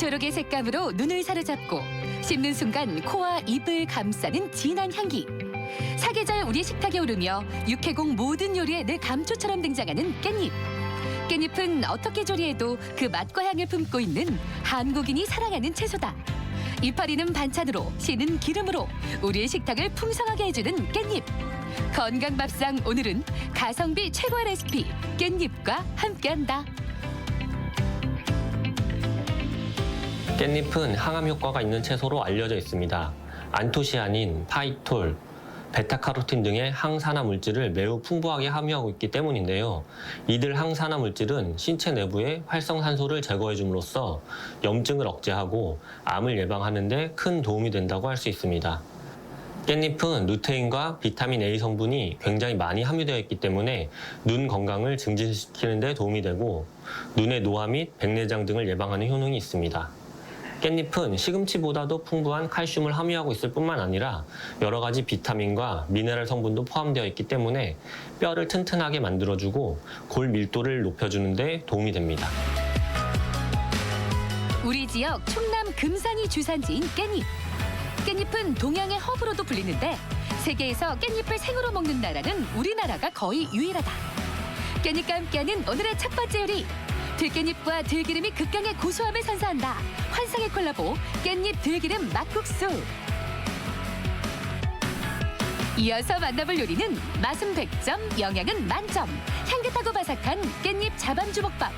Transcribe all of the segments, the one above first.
초록의 색감으로 눈을 사로잡고 씹는 순간 코와 입을 감싸는 진한 향기. 사계절 우리 식탁에 오르며 육해공 모든 요리에 늘 감초처럼 등장하는 깻잎. 깻잎은 어떻게 조리해도 그 맛과 향을 품고 있는 한국인이 사랑하는 채소다. 이파리는 반찬으로, 씨는 기름으로 우리의 식탁을 풍성하게 해주는 깻잎. 건강밥상 오늘은 가성비 최고의 레시피 깻잎과 함께한다. 깻잎은 항암 효과가 있는 채소로 알려져 있습니다. 안토시아닌, 파이톨, 베타카로틴 등의 항산화 물질을 매우 풍부하게 함유하고 있기 때문인데요. 이들 항산화 물질은 신체 내부의 활성산소를 제거해 줌으로써 염증을 억제하고 암을 예방하는 데 큰 도움이 된다고 할 수 있습니다. 깻잎은 루테인과 비타민 A 성분이 굉장히 많이 함유되어 있기 때문에 눈 건강을 증진시키는 데 도움이 되고 눈의 노화 및 백내장 등을 예방하는 효능이 있습니다. 깻잎은 시금치보다도 풍부한 칼슘을 함유하고 있을 뿐만 아니라 여러 가지 비타민과 미네랄 성분도 포함되어 있기 때문에 뼈를 튼튼하게 만들어주고 골 밀도를 높여주는 데 도움이 됩니다. 우리 지역 충남 금산이 주산지인 깻잎. 깻잎은 동양의 허브로도 불리는데 세계에서 깻잎을 생으로 먹는 나라는 우리나라가 거의 유일하다. 깻잎과 함께하는 오늘의 첫 번째 요리. 들깻잎과 들기름이 극강의 고소함을 선사한다. 환상의 콜라보 깻잎 들기름 막국수. 이어서 만나볼 요리는 맛은 100점, 영양은 만점. 향긋하고 바삭한 깻잎 자반주먹밥.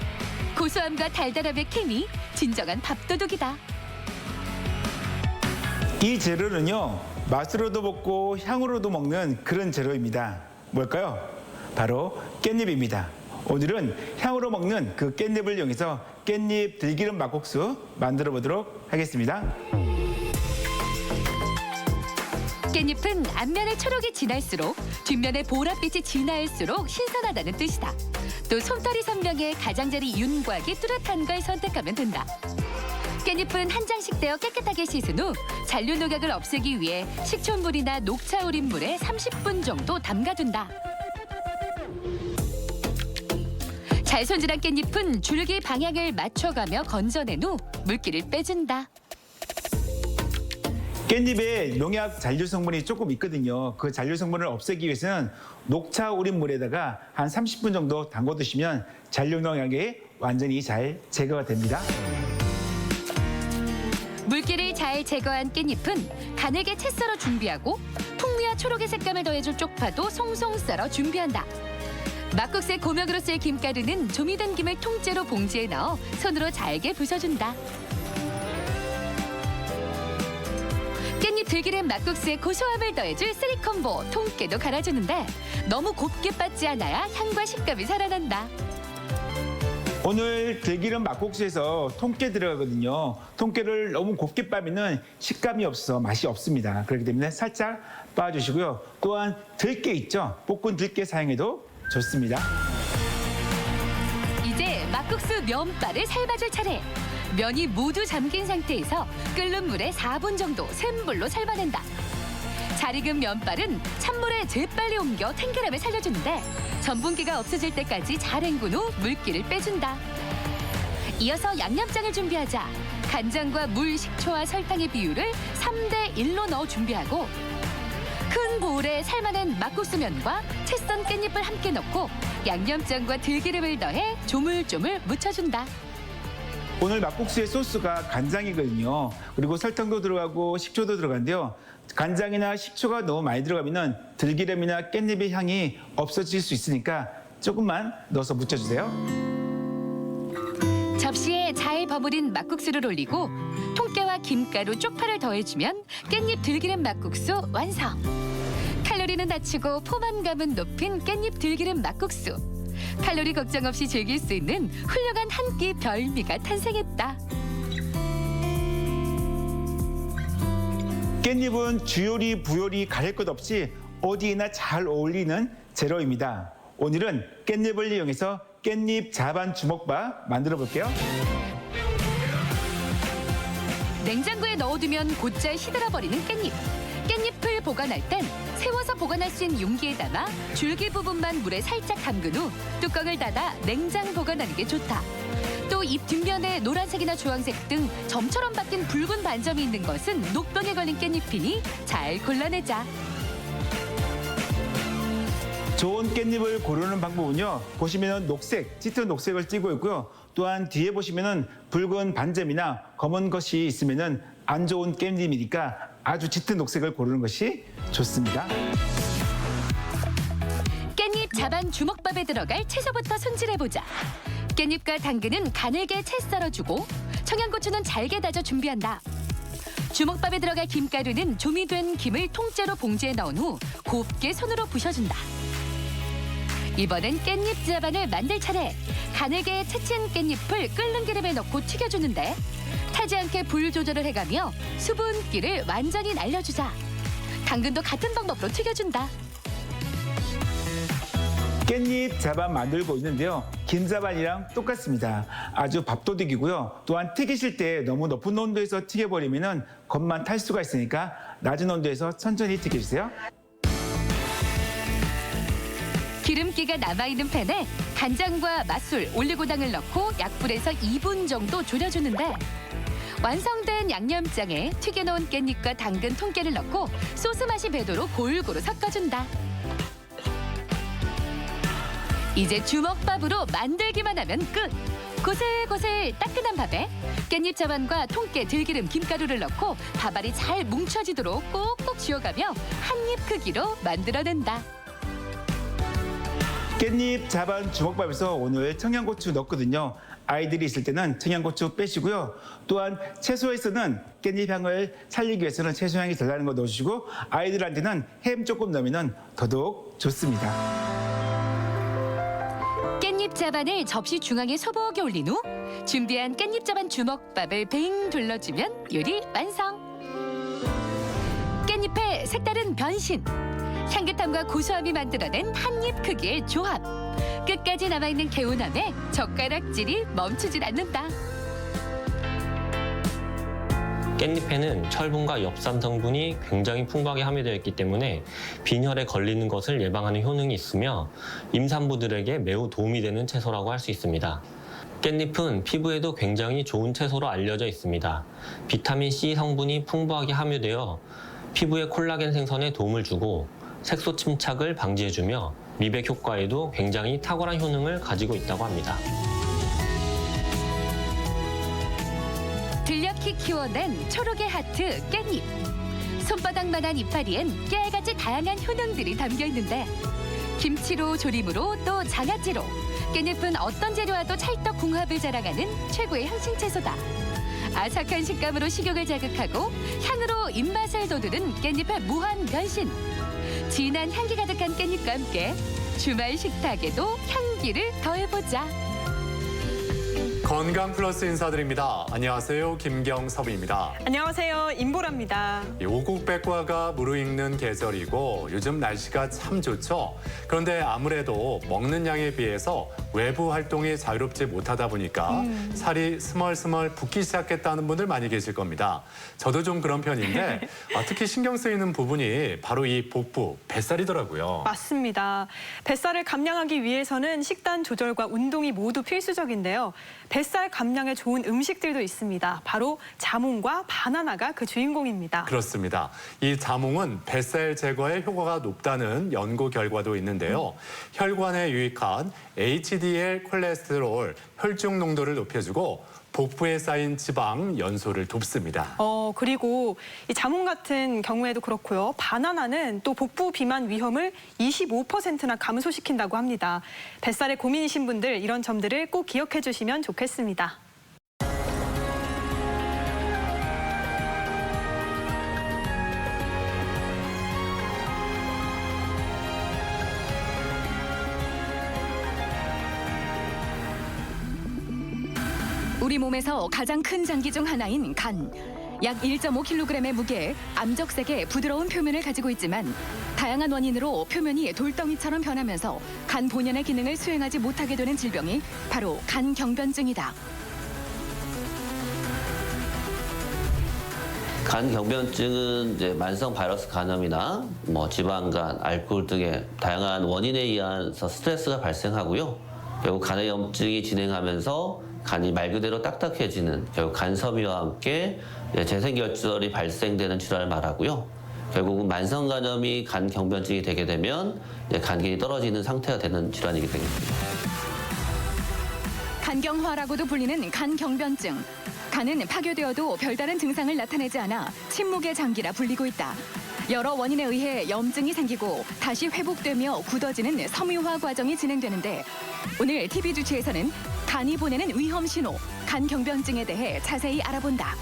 고소함과 달달함의 케미, 진정한 밥도둑이다. 이 재료는요, 맛으로도 먹고 향으로도 먹는 그런 재료입니다. 뭘까요? 바로 깻잎입니다. 오늘은 향으로 먹는 그 깻잎을 이용해서 깻잎 들기름 막국수 만들어 보도록 하겠습니다. 깻잎은 앞면의 초록이 진할수록 뒷면의 보랏빛이 진할수록 신선하다는 뜻이다. 또 솜털이 선명해 가장자리 윤곽이 뚜렷한 걸 선택하면 된다. 깻잎은 한 장씩 떼어 깨끗하게 씻은 후 잔류 농약을 없애기 위해 식초물이나 녹차 우린 물에 30분 정도 담가둔다. 잘 손질한 깻잎은 줄기 방향을 맞춰가며 건져낸 후 물기를 빼준다. 깻잎에 농약 잔류 성분이 조금 있거든요. 그 잔류 성분을 없애기 위해서는 녹차 우린 물에다가 한 30분 정도 담궈두시면 잔류 농약이 완전히 잘 제거가 됩니다. 물기를 잘 제거한 깻잎은 가늘게 채 썰어 준비하고 풍미와 초록의 색감을 더해줄 쪽파도 송송 썰어 준비한다. 막국수의 고명으로 쓸 김가루는 좀이 든 김을 통째로 봉지에 넣어 손으로 잘게 부숴준다. 깻잎 들기름 막국수에 고소함을 더해줄 쓰리콤보 통깨도 갈아주는데 너무 곱게 빻지 않아야 향과 식감이 살아난다. 오늘 들기름 막국수에서 통깨 들어가거든요. 통깨를 너무 곱게 빻으면 식감이 없어 맛이 없습니다. 그렇기 때문에 살짝 빻아주시고요. 또한 들깨 있죠? 볶은 들깨 사용해도 좋습니다. 이제 막국수 면발을 삶아줄 차례. 면이 모두 잠긴 상태에서 끓는 물에 4분 정도 센 불로 삶아낸다. 잘 익은 면발은 찬물에 재빨리 옮겨 탱글함을 살려주는데 전분기가 없어질 때까지 잘 헹군 후 물기를 빼준다. 이어서 양념장을 준비하자. 간장과 물, 식초와 설탕의 비율을 3대1로 넣어 준비하고 큰 보울에 삶아낸 막국수면과 채 썬 깻잎을 함께 넣고 양념장과 들기름을 더해 조물조물 묻혀준다. 오늘 막국수의 소스가 간장이거든요. 그리고 설탕도 들어가고 식초도 들어가는데요. 간장이나 식초가 너무 많이 들어가면 들기름이나 깻잎의 향이 없어질 수 있으니까 조금만 넣어서 묻혀주세요. 접시에 잘 버무린 막국수를 올리고 통깨와 김가루, 쪽파를 더해주면 깻잎 들기름 막국수 완성. 칼로리는 낮추고 포만감은 높인 깻잎 들기름 막국수. 칼로리 걱정 없이 즐길 수 있는 훌륭한 한 끼 별미가 탄생했다. 깻잎은 주요리, 부요리 가릴 것 없이 어디에나 잘 어울리는 재료입니다. 오늘은 깻잎을 이용해서 깻잎 자반 주먹밥 만들어 볼게요. 냉장고에 넣어두면 곧잘 시들어버리는 깻잎. 깻잎을 보관할 땐 세워서 보관할 수 있는 용기에 담아 줄기 부분만 물에 살짝 담근 후 뚜껑을 닫아 냉장 보관하는 게 좋다. 또 잎 뒷면에 노란색이나 주황색 등 점처럼 바뀐 붉은 반점이 있는 것은 녹병에 걸린 깻잎이니 잘 골라내자. 좋은 깻잎을 고르는 방법은요. 보시면은 녹색, 짙은 녹색을 띠고 있고요. 또한 뒤에 보시면은 붉은 반점이나 검은 것이 있으면은 안 좋은 깻잎이니까 아주 짙은 녹색을 고르는 것이 좋습니다. 깻잎 자반 주먹밥에 들어갈 채소부터 손질해보자. 깻잎과 당근은 가늘게 채 썰어주고 청양고추는 잘게 다져 준비한다. 주먹밥에 들어갈 김가루는 조미 된 김을 통째로 봉지에 넣은 후 곱게 손으로 부셔준다. 이번엔 깻잎 자반을 만들 차례. 가늘게 채친 깻잎을 끓는 기름에 넣고 튀겨주는데 타지 않게 불 조절을 해가며 수분기를 완전히 날려주자. 당근도 같은 방법으로 튀겨준다. 깻잎 자반 만들고 있는데요. 김자반이랑 똑같습니다. 아주 밥도둑이고요. 또한 튀기실 때 너무 높은 온도에서 튀겨버리면 겉만 탈 수가 있으니까 낮은 온도에서 천천히 튀겨주세요. 기름기가 남아있는 팬에 간장과 맛술, 올리고당을 넣고 약불에서 2분 정도 졸여주는데 완성된 양념장에 튀겨놓은 깻잎과 당근 통깨를 넣고 소스 맛이 배도록 골고루 섞어준다. 이제 주먹밥으로 만들기만 하면 끝! 고슬고슬 따끈한 밥에 깻잎 자반과 통깨, 들기름, 김가루를 넣고 밥알이 잘 뭉쳐지도록 꼭꼭 쥐어가며 한 입 크기로 만들어낸다. 깻잎 자반 주먹밥에서 오늘 청양고추 넣거든요. 아이들이 있을 때는 청양고추 빼시고요. 또한 채소에서는 깻잎 향을 살리기 위해서는 채소 향이 덜 나는 거 넣어주시고 아이들한테는 햄 조금 넣으면 더더욱 좋습니다. 깻잎 자반을 접시 중앙에 소복에 올린 후 준비한 깻잎 자반 주먹밥을 뱅 둘러주면 요리 완성. 깻잎의 색다른 변신. 향긋함과 고소함이 만들어낸 한 입 크기의 조합. 끝까지 남아있는 개운함에 젓가락질이 멈추질 않는다. 깻잎에는 철분과 엽산 성분이 굉장히 풍부하게 함유되어 있기 때문에 빈혈에 걸리는 것을 예방하는 효능이 있으며 임산부들에게 매우 도움이 되는 채소라고 할 수 있습니다. 깻잎은 피부에도 굉장히 좋은 채소로 알려져 있습니다. 비타민 C 성분이 풍부하게 함유되어 피부의 콜라겐 생성에 도움을 주고 색소 침착을 방지해주며 미백 효과에도 굉장히 탁월한 효능을 가지고 있다고 합니다. 들녘이 키워낸 초록의 하트 깻잎. 손바닥만한 이파리엔 깨알같이 다양한 효능들이 담겨 있는데 김치로 조림으로 또 장아찌로 깻잎은 어떤 재료와도 찰떡궁합을 자랑하는 최고의 향신 채소다. 아삭한 식감으로 식욕을 자극하고 향으로 입맛을 돋우는 깻잎의 무한 변신. 진한 향기 가득한 깻잎과 함께 주말 식탁에도 향기를 더해보자. 건강 플러스 인사드립니다. 안녕하세요. 김경섭입니다. 안녕하세요. 임보라입니다. 오곡백과가 무르익는 계절이고 요즘 날씨가 참 좋죠. 그런데 아무래도 먹는 양에 비해서 외부 활동이 자유롭지 못하다 보니까 살이 스멀스멀 붓기 시작했다는 분들 많이 계실 겁니다. 저도 좀 그런 편인데 특히 신경 쓰이는 부분이 바로 이 복부, 뱃살이더라고요. 맞습니다. 뱃살을 감량하기 위해서는 식단 조절과 운동이 모두 필수적인데요. 뱃살 감량에 좋은 음식들도 있습니다. 바로 자몽과 바나나가 그 주인공입니다. 그렇습니다. 이 자몽은 뱃살 제거에 효과가 높다는 연구 결과도 있는데요. 혈관에 유익한 HDL 콜레스테롤 혈중 농도를 높여주고 복부에 쌓인 지방 연소를 돕습니다. 그리고 이 자몽 같은 경우에도 그렇고요. 바나나는 또 복부 비만 위험을 25%나 감소시킨다고 합니다. 뱃살에 고민이신 분들 이런 점들을 꼭 기억해 주시면 좋겠습니다. 우리 몸에서 가장 큰 장기 중 하나인 간. 약 1.5kg의 무게에 암적색의 부드러운 표면을 가지고 있지만 다양한 원인으로 표면이 돌덩이처럼 변하면서 간 본연의 기능을 수행하지 못하게 되는 질병이 바로 간경변증이다. 간경변증은 이제 만성 바이러스 간염이나 지방간, 알코올 등의 다양한 원인에 의해서 스트레스가 발생하고요. 결국 간의 염증이 진행하면서 간이 말 그대로 딱딱해지는 결국 간섬유와 함께 재생결절이 발생되는 질환을 말하고요. 결국은 만성간염이 간경변증이 되게 되면 간기능이 떨어지는 상태가 되는 질환이게 되겠습니다. 간경화라고도 불리는 간경변증. 간은 파괴되어도 별다른 증상을 나타내지 않아 침묵의 장기라 불리고 있다. 여러 원인에 의해 염증이 생기고 다시 회복되며 굳어지는 섬유화 과정이 진행되는데 오늘 TV 주치에서는 간이 보내는 위험 신호, 간경변증에 대해 자세히 알아본다.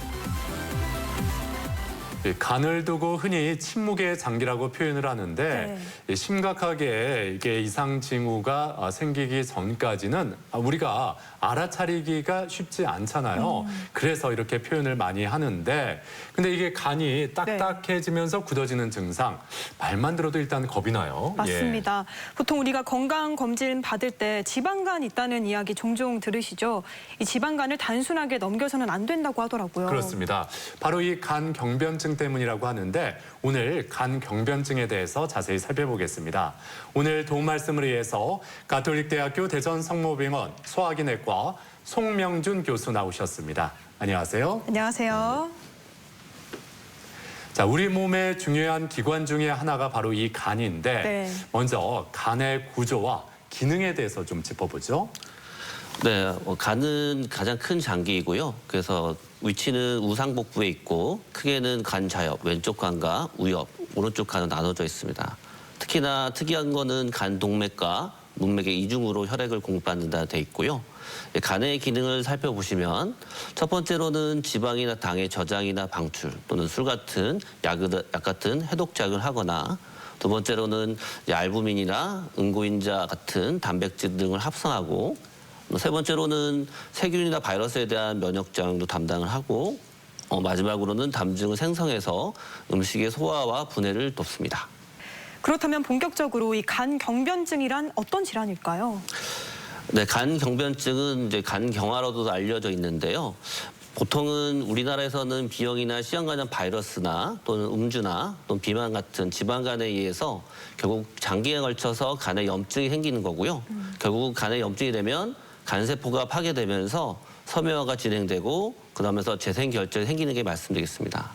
이 간을 두고 흔히 침묵의 장기라고 표현을 하는데 이 심각하게 이게 이상 징후가 생기기 전까지는 우리가 알아차리기가 쉽지 않잖아요. 그래서 이렇게 표현을 많이 하는데 근데 이게 간이 딱딱해지면서 굳어지는 증상 말만 들어도 일단 겁이 나요. 맞습니다. 보통 우리가 건강검진 받을 때 지방간 있다는 이야기 종종 들으시죠? 이 지방간을 단순하게 넘겨서는 안 된다고 하더라고요. 그렇습니다. 바로 이 간경변증 때문이라고 하는데 오늘 간경변증에 대해서 자세히 살펴보겠습니다. 오늘 도움 말씀을 위해서 가톨릭대학교 대전성모병원 소화기내과 송명준 교수 나오셨습니다. 안녕하세요. 안녕하세요. 자, 우리 몸의 중요한 기관 중에 하나가 바로 이 간인데 네. 먼저 간의 구조와 기능에 대해서 좀 짚어보죠. 네, 간은 가장 큰 장기이고요. 그래서 위치는 우상복부에 있고 크게는 간 좌엽, 왼쪽 간과 우엽, 오른쪽 간으로 나눠져 있습니다. 특히나 특이한 거는 간 동맥과 문맥의 이중으로 혈액을 공급받는다 돼 있고요. 간의 기능을 살펴보시면 첫 번째로는 지방이나 당의 저장이나 방출 또는 술 같은 약 같은 해독 작용을 하거나 두 번째로는 알부민이나 응고인자 같은 단백질 등을 합성하고 세 번째로는 세균이나 바이러스에 대한 면역 작용도 담당을 하고 마지막으로는 담증을 생성해서 음식의 소화와 분해를 돕습니다. 그렇다면 본격적으로 이 간경변증이란 어떤 질환일까요? 네, 간경변증은 이제 간경화로도 알려져 있는데요. 보통은 우리나라에서는 B형이나 C형간염 바이러스나 또는 음주나 또는 비만 같은 지방간에 의해서 결국 장기에 걸쳐서 간에 염증이 생기는 거고요. 결국 간에 염증이 되면 간세포가 파괴되면서 섬유화가 진행되고 그러면서 재생결절이 생기는 게 말씀드리겠습니다.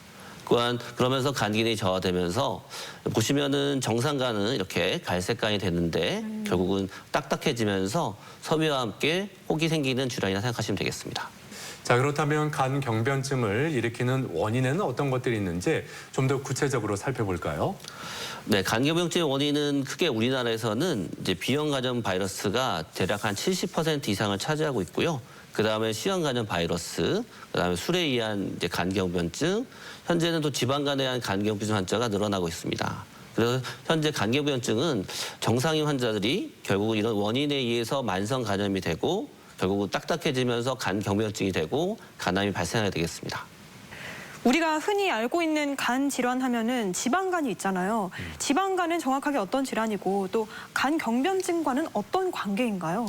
또한 그러면서 간 기능이 저하되면서 보시면은 정상간은 이렇게 갈색간이 되는데 결국은 딱딱해지면서 섬유와 함께 혹이 생기는 질환이라 생각하시면 되겠습니다. 자, 그렇다면 간경변증을 일으키는 원인에는 어떤 것들이 있는지 좀 더 구체적으로 살펴볼까요? 네, 간경변증의 원인은 크게 우리나라에서는 이제 B형 간염 바이러스가 대략 한 70% 이상을 차지하고 있고요. 그 다음에 C형 간염 바이러스, 그 다음에 술에 의한 이제 간경변증, 현재는 또 지방간에 의한 간경변증 환자가 늘어나고 있습니다. 그래서 현재 간경변증은 정상인 환자들이 결국은 이런 원인에 의해서 만성 간염이 되고 결국은 딱딱해지면서 간경변증이 되고 간암이 발생하게 되겠습니다. 우리가 흔히 알고 있는 간 질환 하면은 지방간이 있잖아요. 지방간은 정확하게 어떤 질환이고 또 간경변증과는 어떤 관계인가요?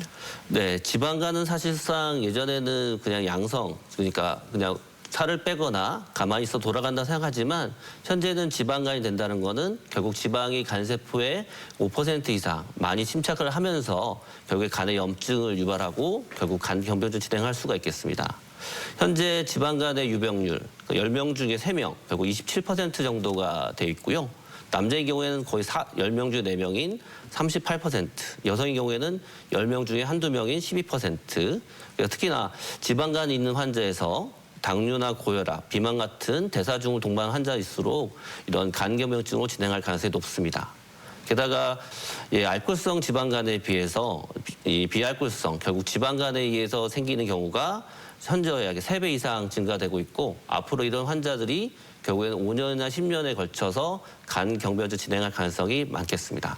네, 지방간은 사실상 예전에는 그냥 양성, 그러니까 그냥 살을 빼거나 가만히 있어 돌아간다 생각하지만 현재는 지방간이 된다는 거는 결국 지방이 간세포의 5% 이상 많이 침착을 하면서 결국에 간의 염증을 유발하고 결국 간경변증 진행할 수가 있겠습니다. 현재 지방간의 유병률 10명 중에 3명, 결국 27% 정도가 돼 있고요. 남자의 경우에는 거의 10명 중에 4명인 38%, 여성의 경우에는 10명 중에 한두 명인 12%. 특히나 지방간이 있는 환자에서 당뇨나 고혈압, 비만 같은 대사증후를 동반한 환자일수록 이런 간경변증으로 진행할 가능성이 높습니다. 게다가 알코올성 지방간에 비해서 이 비알코올성, 결국 지방간에 의해서 생기는 경우가 현재와 약 3배 이상 증가되고 있고 앞으로 이런 환자들이 결국에는 5년이나 10년에 걸쳐서 간경변증 진행할 가능성이 많겠습니다.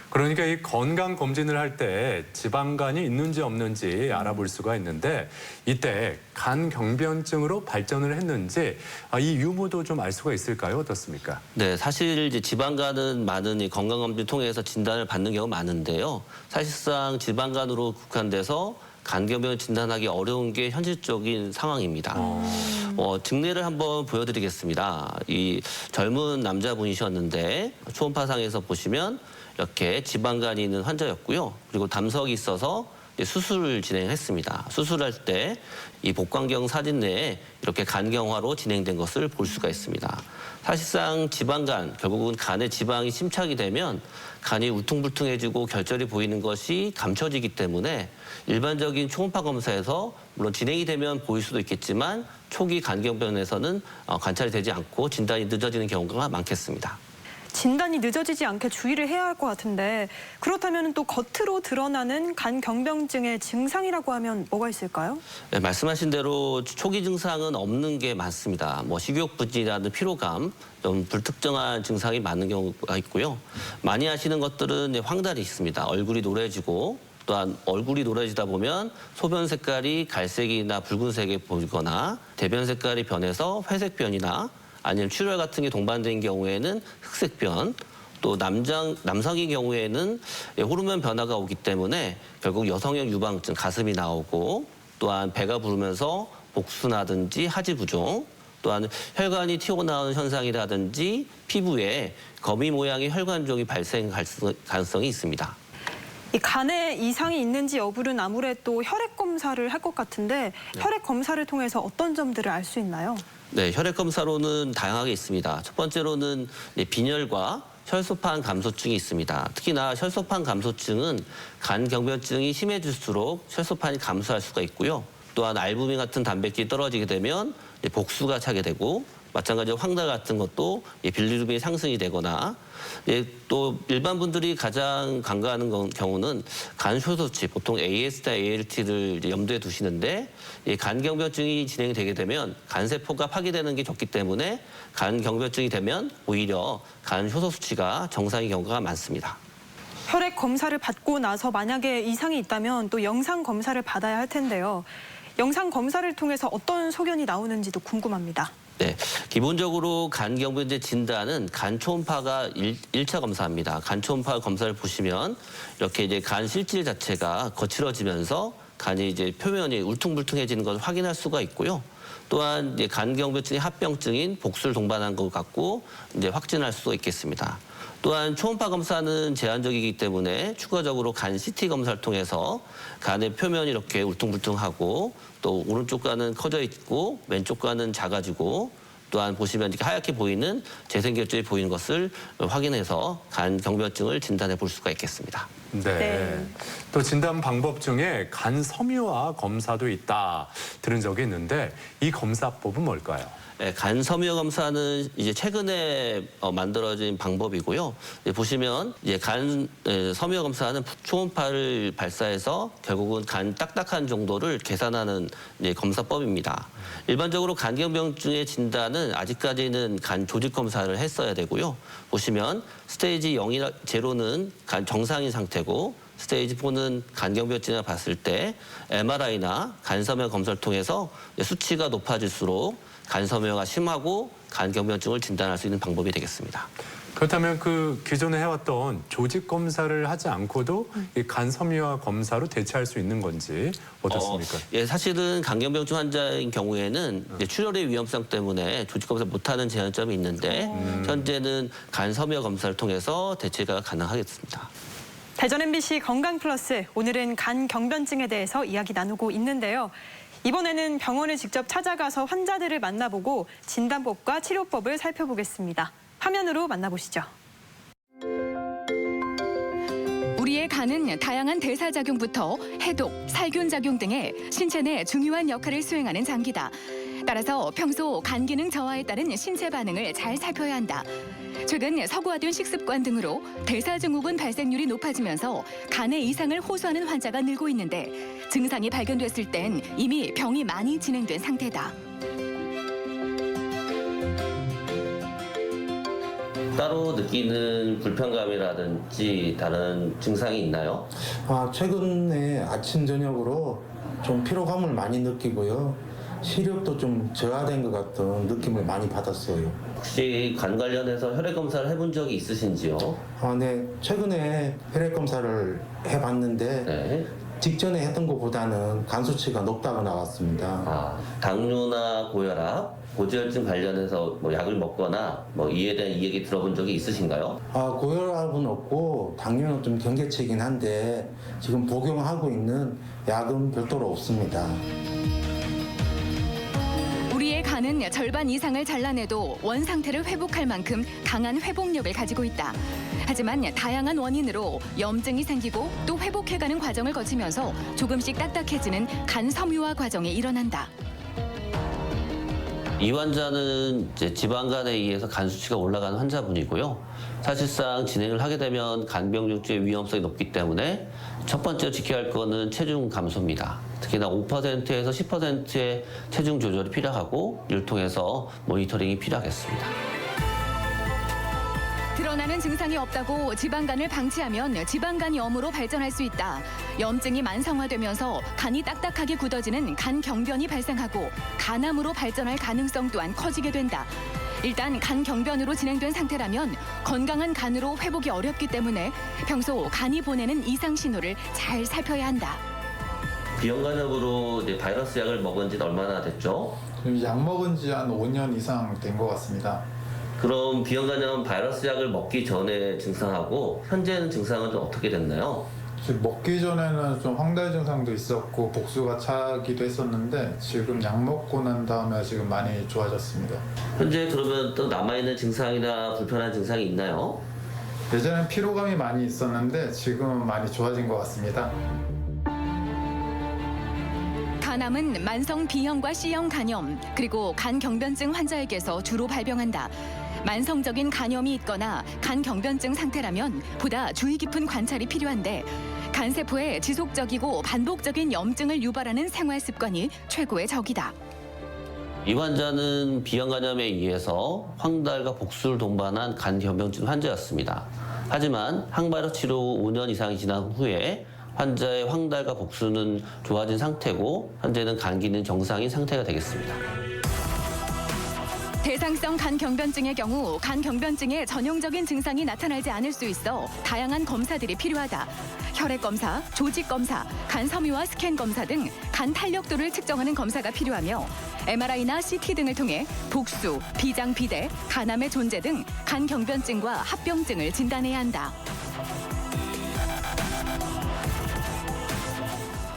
그러니까 이 건강 검진을 할 때 지방간이 있는지 없는지 알아볼 수가 있는데 이때 간경변증으로 발전을 했는지 이 유무도 좀 알 수가 있을까요? 어떻습니까? 네, 사실 이제 지방간은 많은 이 건강검진 통해서 진단을 받는 경우가 많은데요. 사실상 지방간으로 국한돼서 간경변을 진단하기 어려운 게 현실적인 상황입니다. 증례를 한번 보여드리겠습니다. 이 젊은 남자분이셨는데 초음파상에서 보시면 이렇게 지방간이 있는 환자였고요. 그리고 담석이 있어서 이제 수술을 진행했습니다. 수술할 때 이 복강경 사진 내에 이렇게 간경화로 진행된 것을 볼 수가 있습니다. 사실상 지방간, 결국은 간에 지방이 침착이 되면 간이 울퉁불퉁해지고 결절이 보이는 것이 감춰지기 때문에 일반적인 초음파 검사에서 물론 진행이 되면 보일 수도 있겠지만 초기 간경변에서는 관찰이 되지 않고 진단이 늦어지는 경우가 많겠습니다. 진단이 늦어지지 않게 주의를 해야 할 것 같은데 그렇다면 또 겉으로 드러나는 간경병증의 증상이라고 하면 뭐가 있을까요? 네, 말씀하신 대로 초기 증상은 없는 게 많습니다. 뭐 식욕부진이라든 피로감, 좀 불특정한 증상이 많은 경우가 있고요. 많이 하시는 것들은 황달이 있습니다. 얼굴이 노래지고 또한 얼굴이 노래지다 보면 소변 색깔이 갈색이나 붉은색에 보이거나 대변 색깔이 변해서 회색변이나 아니면 출혈 같은 게 동반된 경우에는 흑색변, 또 남성의 경우에는 호르몬 변화가 오기 때문에 결국 여성형 유방증, 가슴이 나오고 또한 배가 부르면서 복수나든지 하지부종, 또한 혈관이 튀어나오는 현상이라든지 피부에 거미 모양의 혈관종이 발생할 가능성이 있습니다. 이 간에 이상이 있는지 여부는 아무래도 혈액 검사를 할 것 같은데 혈액 검사를 통해서 어떤 점들을 알 수 있나요? 네, 혈액 검사로는 다양하게 있습니다. 첫 번째로는 빈혈과 혈소판 감소증이 있습니다. 특히나 혈소판 감소증은 간 경변증이 심해질수록 혈소판이 감소할 수가 있고요. 또한 알부민 같은 단백질이 떨어지게 되면 복수가 차게 되고 마찬가지로 황달 같은 것도 빌리루빈이 상승이 되거나 또 일반 분들이 가장 간과하는 경우는 간 효소치, 보통 AS나 ALT를 염두에 두시는데 간경변증이 진행이 되게 되면 간세포가 파괴되는 게 적기 때문에 간경변증이 되면 오히려 간 효소 수치가 정상인 경우가 많습니다. 혈액 검사를 받고 나서 만약에 이상이 있다면 또 영상 검사를 받아야 할 텐데요. 영상 검사를 통해서 어떤 소견이 나오는지도 궁금합니다. 네, 기본적으로 간경변증 진단은 간 초음파가 1차 검사입니다. 간 초음파 검사를 보시면 이렇게 이제 간 실질 자체가 거칠어지면서 간이 이제 표면이 울퉁불퉁해지는 것을 확인할 수가 있고요. 또한 이제 간경변증의 합병증인 복수를 동반한 것 같고 이제 확진할 수가 있겠습니다. 또한 초음파 검사는 제한적이기 때문에 추가적으로 간 CT 검사를 통해서 간의 표면이 이렇게 울퉁불퉁하고 또 오른쪽 간은 커져 있고 왼쪽 간은 작아지고 또한 보시면 이렇게 하얗게 보이는 재생결절이 보이는 것을 확인해서 간 경변증을 진단해 볼 수가 있겠습니다. 네. 또 진단 방법 중에 간 섬유화 검사도 있다 들은 적이 있는데 이 검사법은 뭘까요? 네, 간 섬유 검사는 이제 최근에 만들어진 방법이고요. 보시면 이제 간 섬유 검사는 초음파를 발사해서 결국은 간 딱딱한 정도를 계산하는 이제 검사법입니다. 일반적으로 간경병증의 진단은 아직까지는 간 조직 검사를 했어야 되고요. 보시면 스테이지 0이나 0는 간 정상인 상태고 스테이지 4는 간경변증을 봤을 때 MRI나 간섬유 검사를 통해서 수치가 높아질수록 간섬유가 심하고 간경변증을 진단할 수 있는 방법이 되겠습니다. 그렇다면 그 기존에 해왔던 조직 검사를 하지 않고도 이 간 섬유화 검사로 대체할 수 있는 건지 어떻습니까? 예, 사실은 간경병증 환자인 경우에는 이제 출혈의 위험성 때문에 조직 검사 못하는 제한점이 있는데 현재는 간 섬유 검사를 통해서 대체가 가능하겠습니다. 대전 MBC 건강플러스 오늘은 간경변증에 대해서 이야기 나누고 있는데요. 이번에는 병원을 직접 찾아가서 환자들을 만나보고 진단법과 치료법을 살펴보겠습니다. 화면으로 만나보시죠. 우리의 간은 다양한 대사작용부터 해독, 살균작용 등의 신체 내 중요한 역할을 수행하는 장기다. 따라서 평소 간 기능 저하에 따른 신체 반응을 잘 살펴야 한다. 최근 서구화된 식습관 등으로 대사증후군 발생률이 높아지면서 간의 이상을 호소하는 환자가 늘고 있는데 증상이 발견됐을 땐 이미 병이 많이 진행된 상태다. 따로 느끼는 불편감이라든지 다른 증상이 있나요? 최근에 아침 저녁으로 좀 피로감을 많이 느끼고요. 시력도 좀 저하된 것 같은 느낌을 많이 받았어요. 혹시 간 관련해서 혈액 검사를 해본 적이 있으신지요? 네. 최근에 혈액 검사를 해봤는데 네. 직전에 했던 것보다는 간 수치가 높다고 나왔습니다. 당뇨나 고혈압, 고지혈증 관련해서 뭐 약을 먹거나 뭐 이에 대한 이야기 들어본 적이 있으신가요? 고혈압은 없고 당뇨는 좀 경계치이긴 한데 지금 복용하고 있는 약은 별도로 없습니다. 우리의 간은 절반 이상을 잘라내도 원 상태를 회복할 만큼 강한 회복력을 가지고 있다. 하지만 다양한 원인으로 염증이 생기고 또 회복해가는 과정을 거치면서 조금씩 딱딱해지는 간 섬유화 과정이 일어난다. 이 환자는 이제 지방간에 의해서 간 수치가 올라가는 환자분이고요. 사실상 진행을 하게 되면 간병증의 위험성이 높기 때문에 첫 번째로 지켜야 할 거는 체중 감소입니다. 특히나 5%에서 10%의 체중 조절이 필요하고 이를 통해서 모니터링이 필요하겠습니다. 드러나는 증상이 없다고 지방간을 방치하면 지방간염으로 발전할 수 있다. 염증이 만성화되면서 간이 딱딱하게 굳어지는 간경변이 발생하고 간암으로 발전할 가능성 또한 커지게 된다. 일단 간경변으로 진행된 상태라면 건강한 간으로 회복이 어렵기 때문에 평소 간이 보내는 이상 신호를 잘 살펴야 한다. 비형간염으로 이제 바이러스 약을 먹은 지는 얼마나 됐죠? 지금 약 먹은 지 한 5년 이상 된 것 같습니다. 그럼 비형간염 바이러스 약을 먹기 전에 증상하고 현재는 증상은 좀 어떻게 됐나요? 지금 먹기 전에는 좀 황달 증상도 있었고 복수가 차기도 했었는데 지금 약 먹고 난 다음에 지금 많이 좋아졌습니다. 현재 그러면 또 남아있는 증상이나 불편한 증상이 있나요? 예전엔 피로감이 많이 있었는데 지금은 많이 좋아진 것 같습니다. 간암은 만성 B형과 C형 간염 그리고 간경변증 환자에게서 주로 발병한다. 만성적인 간염이 있거나 간경변증 상태라면 보다 주의 깊은 관찰이 필요한데 간세포에 지속적이고 반복적인 염증을 유발하는 생활 습관이 최고의 적이다. 이 환자는 비형간염에 의해서 황달과 복수를 동반한 간경변증 환자였습니다. 하지만 항바이러스 치료 후 5년 이상이 지난 후에 환자의 황달과 복수는 좋아진 상태고 현재는 간 기능 정상인 상태가 되겠습니다. 대상성 간경변증의 경우 간경변증의 전형적인 증상이 나타나지 않을 수 있어 다양한 검사들이 필요하다. 혈액 검사, 조직 검사, 간 섬유와 스캔 검사 등 간 탄력도를 측정하는 검사가 필요하며 MRI나 CT 등을 통해 복수, 비장, 비대, 간암의 존재 등 간경변증과 합병증을 진단해야 한다.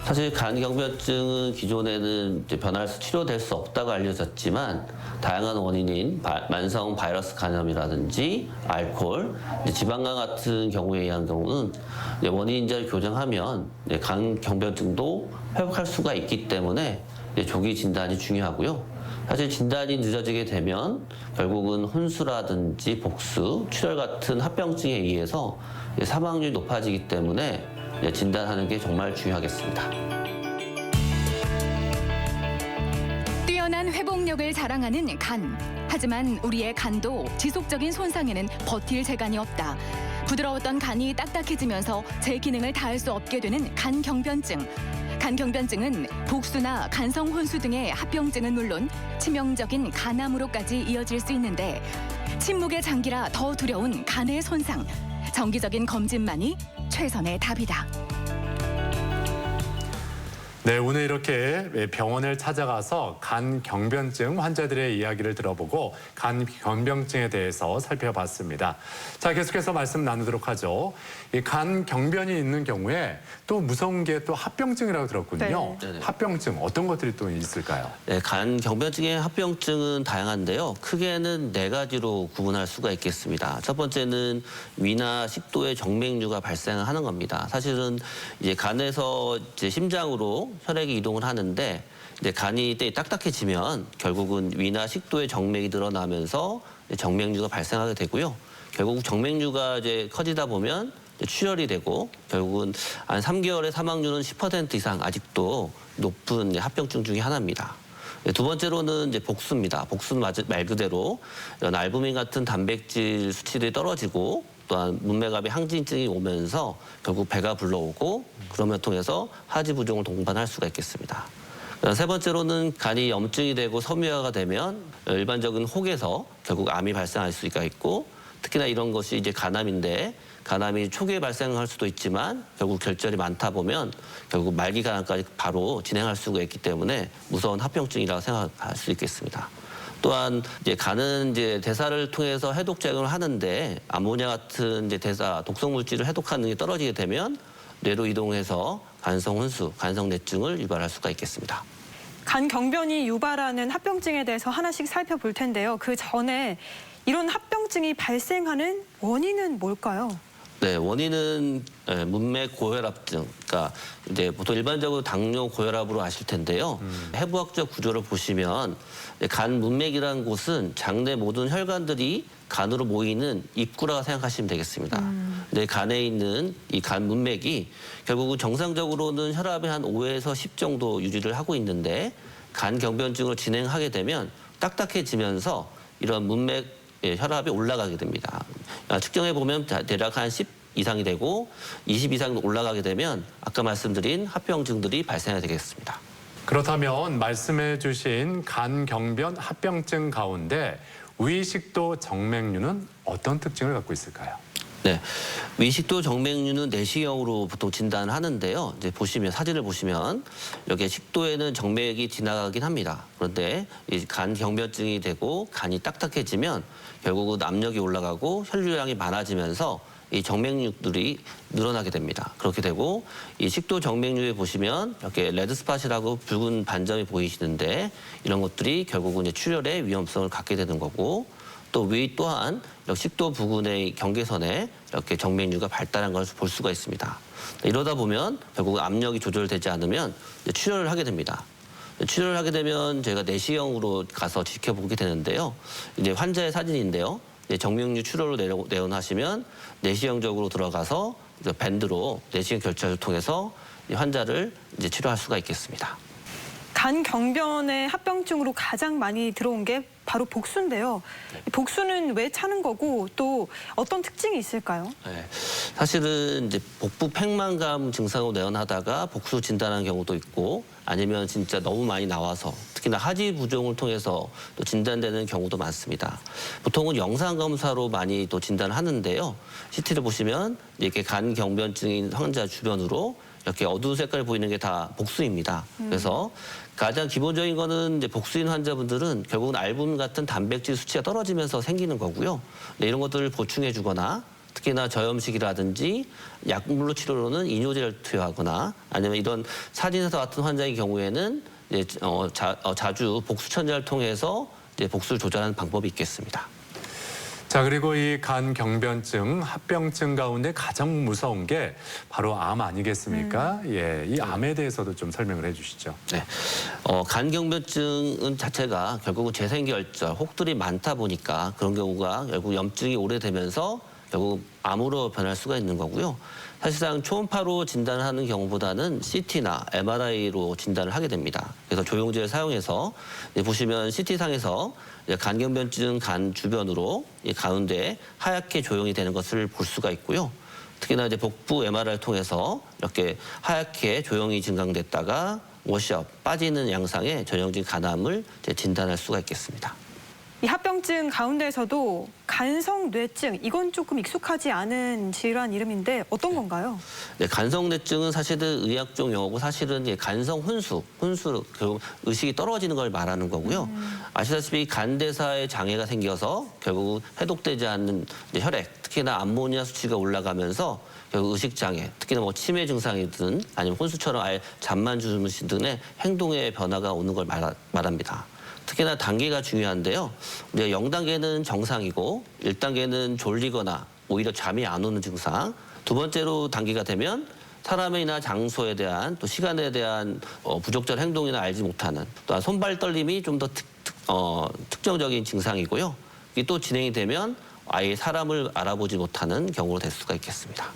사실 간경변증은 기존에는 이제 변화해서 치료될 수 없다고 알려졌지만 다양한 원인인 만성 바이러스 간염이라든지 알코올, 지방간 같은 경우에 의한 경우는 원인인자를 교정하면 간경변증도 회복할 수가 있기 때문에 조기 진단이 중요하고요. 사실 진단이 늦어지게 되면 결국은 혼수라든지 복수, 출혈 같은 합병증에 의해서 사망률이 높아지기 때문에 진단하는 게 정말 중요하겠습니다. 뛰어난 회복력을 자랑하는 간. 하지만 우리의 간도 지속적인 손상에는 버틸 재간이 없다. 부드러웠던 간이 딱딱해지면서 제 기능을 다할 수 없게 되는 간경변증. 간경변증은 복수나 간성 혼수 등의 합병증은 물론 치명적인 간암으로까지 이어질 수 있는데 침묵의 장기라 더 두려운 간의 손상. 정기적인 검진만이 최선의 답이다. 네, 오늘 이렇게 병원을 찾아가서 간경변증 환자들의 이야기를 들어보고 간경변증에 대해서 살펴봤습니다. 자, 계속해서 말씀 나누도록 하죠. 이 간경변이 있는 경우에 또 무서운 게 또 합병증이라고 들었거든요. 네. 합병증 어떤 것들이 또 있을까요? 네, 간경변증의 합병증은 다양한데요. 크게는 4가지로 구분할 수가 있겠습니다. 첫 번째는 위나 식도의 정맥류가 발생하는 겁니다. 사실은 이제 간에서 이제 심장으로 혈액이 이동을 하는데 이제 간이 딱딱해지면 결국은 위나 식도의 정맥이 늘어나면서 정맥류가 발생하게 되고요. 결국 정맥류가 이제 커지다 보면 출혈이 되고 결국은 한 3개월의 사망률은 10% 이상 아직도 높은 합병증 중에 하나입니다. 두 번째로는 이제 복수입니다. 복수는 말 그대로 이런 알부민 같은 단백질 수치들이 떨어지고 또한 문맥압에 항진증이 오면서 결국 배가 불러오고 그러면 통해서 하지 부종을 동반할 수가 있겠습니다. 세 번째로는 간이 염증이 되고 섬유화가 되면 일반적인 혹에서 결국 암이 발생할 수가 있고 특히나 이런 것이 이제 간암인데 간암이 초기에 발생할 수도 있지만 결국 결절이 많다 보면 결국 말기 간암까지 바로 진행할 수가 있기 때문에 무서운 합병증이라고 생각할 수 있겠습니다. 또한 이제 간은 이제 대사를 통해서 해독 작용을 하는데 아모니아 같은 이제 대사 독성 물질을 해독하는 게 떨어지게 되면 뇌로 이동해서 간성 혼수, 간성 뇌증을 유발할 수가 있겠습니다. 간 경변이 유발하는 합병증에 대해서 하나씩 살펴볼 텐데요. 그 전에 이런 합병증이 발생하는 원인은 뭘까요? 네, 원인은 문맥 고혈압증. 그러니까 이제 보통 일반적으로 당뇨 고혈압으로 아실 텐데요. 해부학적 구조를 보시면 간 문맥이라는 곳은 장내 모든 혈관들이 간으로 모이는 입구라고 생각하시면 되겠습니다. 근데 간에 있는 이 간 문맥이 결국은 정상적으로는 혈압이 한 5에서 10 정도 유지를 하고 있는데 간 경변증으로 진행하게 되면 딱딱해지면서 이런 문맥 혈압이 올라가게 됩니다. 측정해 보면 대략 한 10 이상이 되고 20 이상 올라가게 되면 아까 말씀드린 합병증들이 발생하게 되겠습니다. 그렇다면 말씀해 주신 간 경변 합병증 가운데 위식도 정맥류는 어떤 특징을 갖고 있을까요? 네, 위식도 정맥류는 내시경으로 보통 진단을 하는데요. 이제 보시면 사진을 보시면 이렇게 식도에는 정맥이 지나가긴 합니다. 그런데 이 간 경변증이 되고 간이 딱딱해지면 결국은 압력이 올라가고 혈류량이 많아지면서 이 정맥류들이 늘어나게 됩니다. 그렇게 되고 이 식도 정맥류에 보시면 이렇게 레드 스팟이라고 붉은 반점이 보이시는데 이런 것들이 결국은 이제 출혈의 위험성을 갖게 되는 거고 또 위 또한 식도 부근의 경계선에 이렇게 정맥류가 발달한 것을 볼 수가 있습니다. 이러다 보면 결국 압력이 조절되지 않으면 출혈을 하게 됩니다. 출혈을 하게 되면 저희가 내시경으로 가서 지켜보게 되는데요. 이제 환자의 사진인데요. 정맥류 출혈로 내원하시면 내시경적으로 들어가서 밴드로 내시경 결절을 통해서 환자를 이제 치료할 수가 있겠습니다. 간 경변의 합병증으로 가장 많이 들어온 게 바로 복수인데요. 복수는 왜 차는 거고 또 어떤 특징이 있을까요? 네, 사실은 이제 복부 팽만감 증상으로 내원하다가 복수 진단하는 경우도 있고 아니면 진짜 너무 많이 나와서 특히나 하지 부종을 통해서 또 진단되는 경우도 많습니다. 보통은 영상 검사로 많이 또 진단을 하는데요. CT를 보시면 이렇게 간 경변증인 환자 주변으로 이렇게 어두운 색깔 보이는 게 다 복수입니다. 그래서 가장 기본적인 거는 이제 복수인 환자분들은 결국은 알부민 같은 단백질 수치가 떨어지면서 생기는 거고요. 네, 이런 것들을 보충해 주거나 특히나 저염식이라든지 약물로 치료로는 이뇨제를 투여하거나 아니면 이런 사진에서 같은 환자의 경우에는 이제 자주 복수천자를 통해서 이제 복수를 조절하는 방법이 있겠습니다. 자, 그리고 이 간 경변증, 합병증 가운데 가장 무서운 게 바로 암 아니겠습니까? 예, 이 암에 대해서도 좀 설명을 해주시죠. 네, 간 경변증은 자체가 결국은 재생결절, 혹들이 많다 보니까 그런 경우가 결국 염증이 오래되면서 결국 암으로 변할 수가 있는 거고요. 사실상 초음파로 진단을 하는 경우보다는 CT나 MRI로 진단을 하게 됩니다. 그래서 조영제를 사용해서 보시면 CT상에서 간경변증 간 주변으로 이 가운데 하얗게 조형이 되는 것을 볼 수가 있고요. 특히나 이제 복부 MRI를 통해서 이렇게 하얗게 조형이 증강됐다가 워시업 빠지는 양상의 전형적인 간암을 진단할 수가 있겠습니다. 이 합병증 가운데서도 간성뇌증, 이건 조금 익숙하지 않은 질환 이름인데 어떤 건가요? 네, 간성뇌증은 사실은 의학적 용어고 사실은 이제 간성혼수, 결국 의식이 떨어지는 걸 말하는 거고요. 아시다시피 간대사에 장애가 생겨서 결국 해독되지 않는 이제 혈액, 특히나 암모니아 수치가 올라가면서 결국 의식장애, 특히나 뭐 치매 증상이든 아니면 혼수처럼 아예 잠만 주무신 등의 행동의 변화가 오는 걸 말합니다. 특히나 단계가 중요한데요. 우리가 0단계는 정상이고 1단계는 졸리거나 오히려 잠이 안 오는 증상. 두 번째로 단계가 되면 사람이나 장소에 대한 또 시간에 대한 부적절 행동이나 알지 못하는 또한 손발 떨림이 좀 더 특정적인 증상이고요. 이게 또 진행이 되면 아예 사람을 알아보지 못하는 경우로 될 수가 있겠습니다.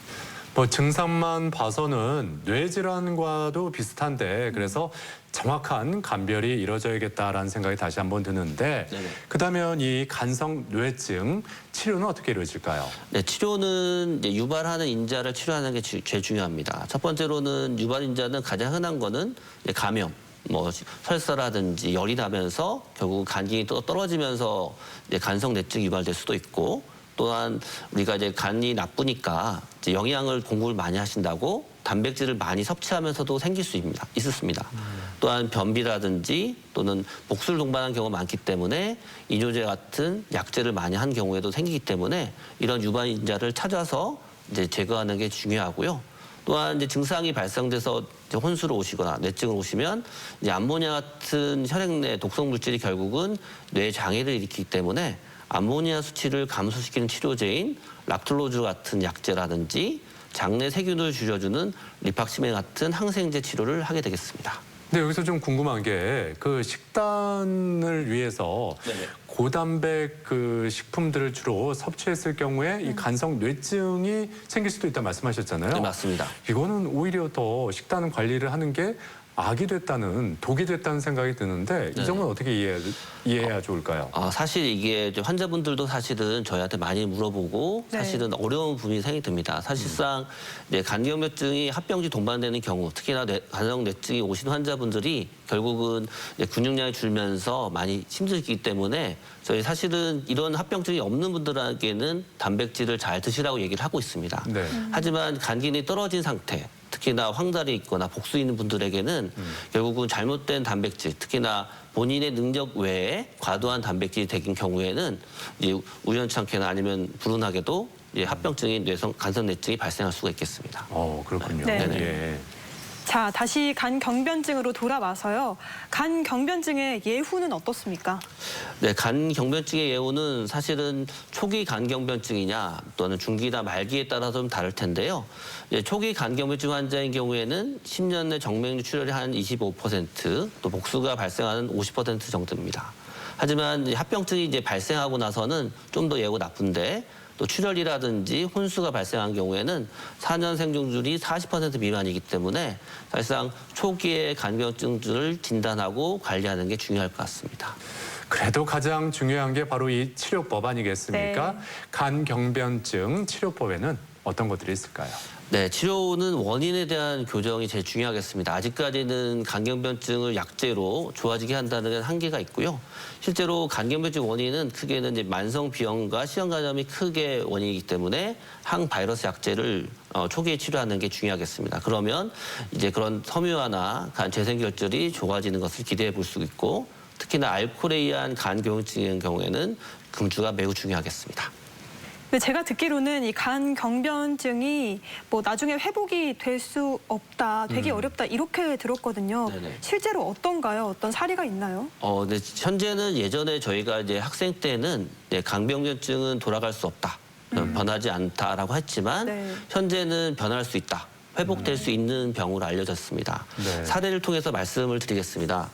뭐 증상만 봐서는 뇌질환과도 비슷한데 그래서 정확한 감별이 이루어져야겠다라는 생각이 다시 한번 드는데 그렇다면 이 간성뇌증 치료는 어떻게 이루어질까요? 네, 치료는 이제 유발하는 인자를 치료하는 게 제일 중요합니다. 첫 번째로는 유발 인자는 가장 흔한 거는 감염, 뭐 설사라든지 열이 나면서 결국 간이 또 떨어지면서 이제 간성뇌증이 유발될 수도 있고 또한 우리가 이제 간이 나쁘니까 이제 영양을 공급을 많이 하신다고 단백질을 많이 섭취하면서도 생길 수 있습니다. 또한 변비라든지 또는 복수를 동반한 경우가 많기 때문에 이뇨제 같은 약제를 많이 한 경우에도 생기기 때문에 이런 유발인자를 찾아서 이제 제거하는 게 중요하고요. 또한 이제 증상이 발생돼서 이제 혼수로 오시거나 뇌증으로 오시면 이제 암모니아 같은 혈액 내 독성 물질이 결국은 뇌 장애를 일으키기 때문에 암모니아 수치를 감소시키는 치료제인 락툴로즈 같은 약제라든지 장내 세균을 줄여주는 리팍시멘 같은 항생제 치료를 하게 되겠습니다. 근데 여기서 좀 궁금한 게 그 식단을 위해서 네네. 고단백 그 식품들을 주로 섭취했을 경우에 이 간성 뇌증이 생길 수도 있다 말씀하셨잖아요. 네, 맞습니다. 이거는 오히려 더 식단 관리를 하는 게 악이 됐다는, 독이 됐다는 생각이 드는데 이 점은 어떻게 이해해야 좋을까요? 사실 이게 이제 환자분들도 사실은 저희한테 많이 물어보고 네. 사실은 어려운 부분이 생깁니다. 사실상 이제 간경변증이 합병증 동반되는 경우, 특히나 간성뇌증이 오신 환자분들이 결국은 이제 근육량이 줄면서 많이 힘들기 때문에 저희 사실은 이런 합병증이 없는 분들에게는 단백질을 잘 드시라고 얘기를 하고 있습니다. 네. 하지만 간 기능이 떨어진 상태, 특히나 황달이 있거나 복수 있는 분들에게는 결국은 잘못된 단백질, 특히나 본인의 능력 외에 과도한 단백질이 되긴 경우에는 이제 우연찮게나 아니면 불운하게도 이제 합병증인 간성뇌증이 발생할 수가 있겠습니다. 그렇군요. 네. 예. 자, 다시 간경변증으로 돌아와서요. 간경변증의 예후는 어떻습니까? 네, 간경변증의 예후는 사실은 초기 간경변증이냐 또는 중기나 말기에 따라서 좀 다를 텐데요. 초기 간경변증 환자인 경우에는 10년 내 정맥류 출혈이 한 25%, 또 복수가 발생하는 50% 정도입니다. 하지만 합병증이 이제 발생하고 나서는 좀 더 예후가 나쁜데 또 출혈이라든지 혼수가 발생한 경우에는 4년 생존율이 40% 미만이기 때문에 사실상 초기에 간경증을 진단하고 관리하는 게 중요할 것 같습니다. 그래도 가장 중요한 게 바로 이 치료법 아니겠습니까? 네. 간경변증 치료법에는 어떤 것들이 있을까요? 네, 치료는 원인에 대한 교정이 제일 중요하겠습니다. 아직까지는 간경변증을 약제로 좋아지게 한다는 게 한계가 있고요. 실제로 간경변증 원인은 크게는 이제 만성 비염과 시형 간염이 크게 원인이기 때문에 항바이러스 약제를 초기에 치료하는 게 중요하겠습니다. 그러면 이제 그런 섬유화나 간 재생 결절이 좋아지는 것을 기대해 볼 수 있고, 특히나 알코올에 의한 간경증의 경우에는 금주가 매우 중요하겠습니다. 근데 제가 듣기로는 이 간경변증이 뭐 나중에 회복이 될 수 없다, 되기 어렵다 이렇게 들었거든요. 네네. 실제로 어떤가요? 어떤 사례가 있나요? 네, 현재는 예전에 저희가 이제 학생 때는 간경변증은 돌아갈 수 없다, 변하지 않다라고 했지만 네. 현재는 변할 수 있다. 회복될 수 있는 병으로 알려졌습니다. 네. 사례를 통해서 말씀을 드리겠습니다.